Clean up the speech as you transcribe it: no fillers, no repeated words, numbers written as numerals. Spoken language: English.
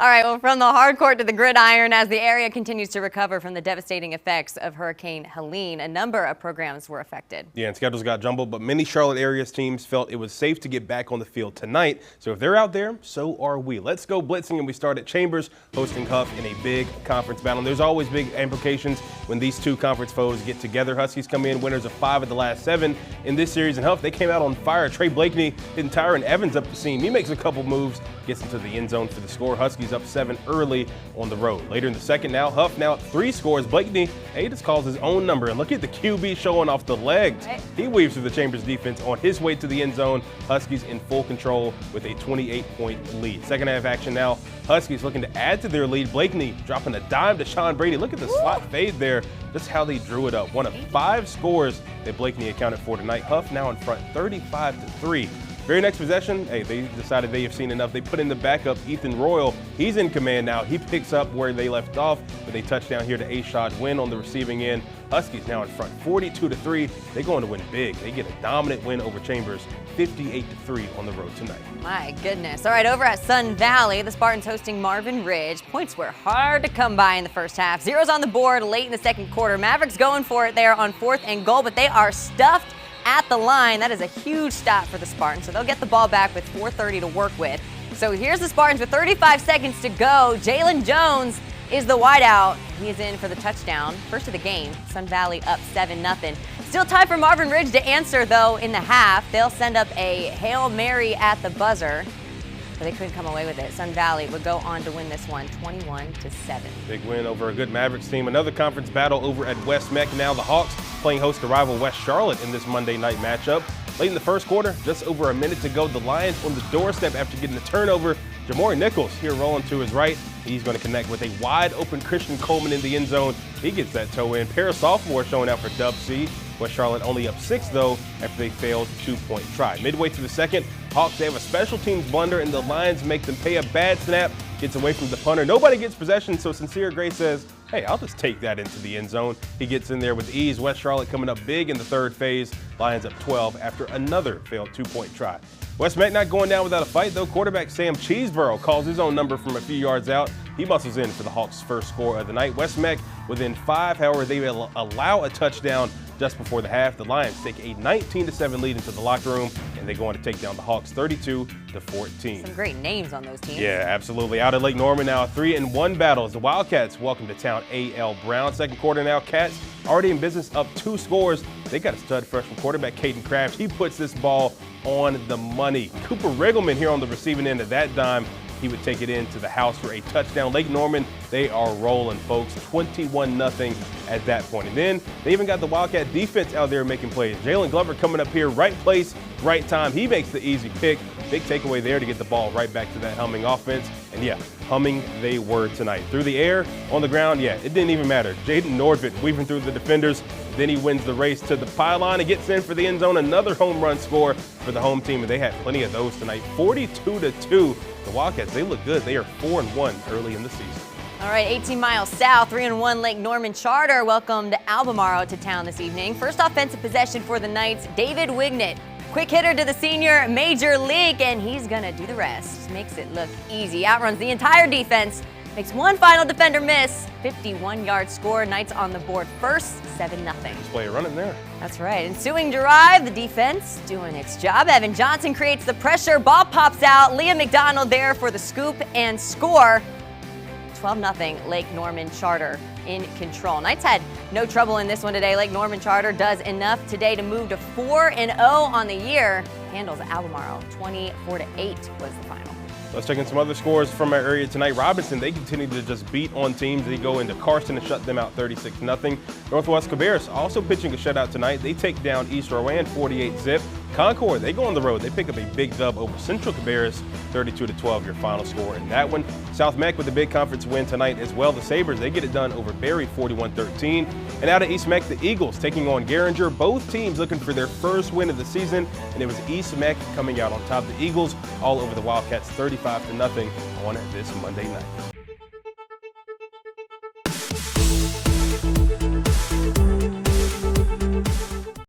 All right, well, from the hard court to the gridiron, as the area continues to recover from the devastating effects of Hurricane Helene, a number of programs were affected. Yeah, and schedules got jumbled, but many Charlotte area teams felt it was safe to get back on the field tonight. So if they're out there, so are we. Let's go blitzing, and we start at Chambers hosting Huff in a big conference battle. And there's always big implications when these two conference foes get together. Huskies come in winners of 5 of the last 7 in this series, and Huff, they came out on fire. Trey Blakeney hitting Tyron Evans up the seam. He makes a couple moves, gets into the end zone for the score. Huskies up 7 early on the road. Later in the second, now Huff now up 3 scores. Blakeney, he just calls his own number, and look at the QB showing off the legs. He weaves through the Chambers defense on his way to the end zone. Huskies in full control with a 28-point lead. Second half action now. Huskies looking to add to their lead. Blakeney dropping a dime to Sean Brady. Look at the slot fade there. Just how they drew it up. One of 5 scores that Blakeney accounted for tonight. Huff now in front 35-3. Very next possession, hey, they decided they have seen enough. They put in the backup, Ethan Royal. He's in command now. He picks up where they left off with a touchdown here to Ashad Win on the receiving end. Huskies now in front 42-3. They're going to win big. They get a dominant win over Chambers, 58-3 on the road tonight. My goodness. All right, over at Sun Valley, the Spartans hosting Marvin Ridge. Points were hard to come by in the first half. Zeros on the board late in the second quarter. Mavericks going for it there on 4th and goal, but they are stuffed at the line. That is a huge stop for the Spartans, so they'll get the ball back with 4:30 to work with. So here's the Spartans with 35 seconds to go. Jalen Jones is the wideout. He is in for the touchdown. First of the game. Sun Valley up 7-0. Still time for Marvin Ridge to answer, though, in the half. They'll send up a Hail Mary at the buzzer, but they couldn't come away with it. Sun Valley would go on to win this one 21-7. Big win over a good Mavericks team. Another conference battle over at West Meck. Now the Hawks playing host to rival West Charlotte in this Monday night matchup. Late in the first quarter, just over a minute to go, the Lions on the doorstep after getting the turnover. Jamori Nichols here rolling to his right. He's going to connect with a wide open Christian Coleman in the end zone. He gets that toe in. Pair of sophomore showing out for Dub C. West Charlotte only up 6, though, after they failed 2-point try. Midway through the second, Hawks, they have a special teams blunder, and the Lions make them pay a bad snap. Gets away from the punter. Nobody gets possession, so Sincere Gray says, hey, I'll just take that into the end zone. He gets in there with ease. West Charlotte coming up big in the third phase. Lions up 12 after another failed 2-point try. West Meck not going down without a fight, though. Quarterback Sam Cheeseborough calls his own number from a few yards out. He muscles in for the Hawks' first score of the night. West Meck within 5, however, they will allow a touchdown just before the half. The Lions take a 19-7 lead into the locker room, and they go on to take down the Hawks 32-14. Some great names on those teams. Yeah, absolutely. Out at Lake Norman now, a 3-1 battle as the Wildcats welcome to town A.L. Brown. Second quarter now, Cats already in business, up 2 scores. They got a stud freshman quarterback, Caden Kraft. He puts this ball on the money. Cooper Riggleman here on the receiving end of that dime. He would take it into the house for a touchdown. Lake Norman, they are rolling, folks. 21-0 at that point. And then they even got the Wildcat defense out there making plays. Jalen Glover coming up here, right place, right time. He makes the easy pick. Big takeaway there to get the ball right back to that humming offense. And yeah, humming they were tonight. Through the air, on the ground, yeah, it didn't even matter. Jaden Nordvik weaving through the defenders. Then he wins the race to the pylon and gets in for the end zone. Another home run score for the home team, and they had plenty of those tonight. 42-2. The Wildcats, they look good. They are 4-1 early in the season. All right, 18 miles south, 3-1 Lake Norman Charter welcomed Albemarle to town this evening. First offensive possession for the Knights, David Wignett. Quick hitter to the senior Major League, and he's going to do the rest. Makes it look easy. Outruns the entire defense. Makes one final defender miss. 51-yard score. Knights on the board first, 7-0. Play running there. That's right. Ensuing drive, the defense doing its job. Evan Johnson creates the pressure. Ball pops out. Liam McDonald there for the scoop and score. 12-0 Lake Norman Charter in control. Knights had no trouble in this one today. Lake Norman Charter does enough today to move to 4-0 on the year. Handles Albemarle. 24-8 was the final. Let's check in some other scores from our area tonight. Robinson, they continue to just beat on teams. They go into Carson and shut them out 36-0. Northwest Cabarrus also pitching a shutout tonight. They take down East Rowan 48-zip. Concord, they go on the road. They pick up a big dub over Central Cabarrus, 32-12, your final score in that one. South Meck with a big conference win tonight as well. The Sabres, they get it done over Berry 41-13. And out of East Meck, the Eagles taking on Garinger. Both teams looking for their first win of the season, and it was East Meck coming out on top. The Eagles all over the Wildcats 35-0 on this Monday night.